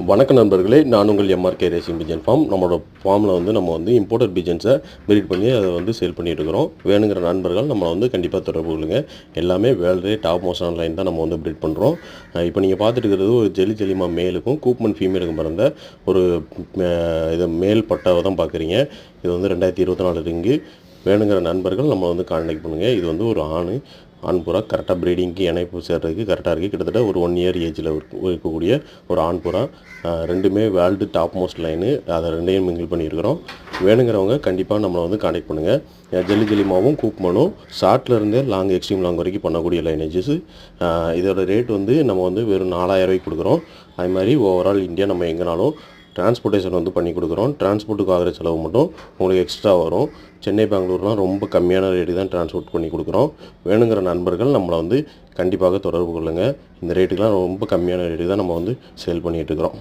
வணக்க நண்பர்களே, நான் உங்கள் எம்ஆர்கே ரேசிங் பிஜன் ஃபார்ம். நம்மளோட ஃபார்மில் நம்ம இம்போர்ட்டட் பிஜன்ஸை ப்ரீட் பண்ணி அதை சேல் பண்ணிட்டு இருக்கிறோம். வேணுங்கிற நண்பர்கள் நம்ம கண்டிப்பாக தொடர்பு கொள்ளுங்க. எல்லாமே வேர்ல்டே டாப் மோஸ்ட் ஆன்லைன் தான் நம்ம ப்ரீட் பண்ணுறோம். இப்போ நீங்கள் பார்த்துட்டு இருக்கிறது ஒரு ஜெலிமா மேலுக்கும் கூப்மன் ஃபீமேலுக்கும் பிறந்த ஒரு இது மேல் பட்டாவை தான் பார்க்குறீங்க. இது 2024 ரிங்கு. வேணுங்கிற நண்பர்கள் நம்ம கான்டாக்ட் பண்ணுங்கள். இது ஒரு ஆண் புறா கரெக்டாக ப்ரீடிங்க்கு இணைப்பு சேர்றதுக்கு கரெக்டாக இருக்குது. கிட்டத்தட்ட ஒரு 1 இயர் ஏஜில் இருக்கக்கூடிய ஒரு ஆண் புறா. ரெண்டுமே வேர்ல்டு டாப் மோஸ்ட் லைனு. அதை ரெண்டையும் மிங்கிள் பண்ணியிருக்கிறோம். வேணுங்கிறவங்க கண்டிப்பாக நம்மளை கான்டாக்ட் பண்ணுங்கள். ஜெலிமாவும் கூப்மனும் ஷார்ட்லேருந்து லாங் எக்ஸ்ட்ரீம் லாங் வரைக்கும் பண்ணக்கூடிய லைனேஜஸ். இதோட ரேட் நம்ம வெறும் 4000 ரூபாய்க்கு கொடுக்குறோம். அது மாதிரி ஓவரால் இந்தியா நம்ம எங்கேனாலும் டிரான்ஸ்போர்ட்டேஷன் பண்ணி கொடுக்குறோம். டிரான்ஸ்போர்ட்டுக்கு ஆகிற செலவு மட்டும் உங்களுக்கு எக்ஸ்ட்ரா வரும். சென்னை பெங்களூர்லாம் ரொம்ப கம்மியான ரேட்டு தான் டிரான்ஸ்போர்ட் பண்ணி கொடுக்குறோம். வேணுங்கிற நண்பர்கள் நம்மளை கண்டிப்பாக தொடர்பு கொள்ளுங்கள். இந்த ரேட்டுக்கெலாம் ரொம்ப கம்மியான ரேட்டு தான் நம்ம சேல் பண்ணிகிட்டு இருக்கிறோம்.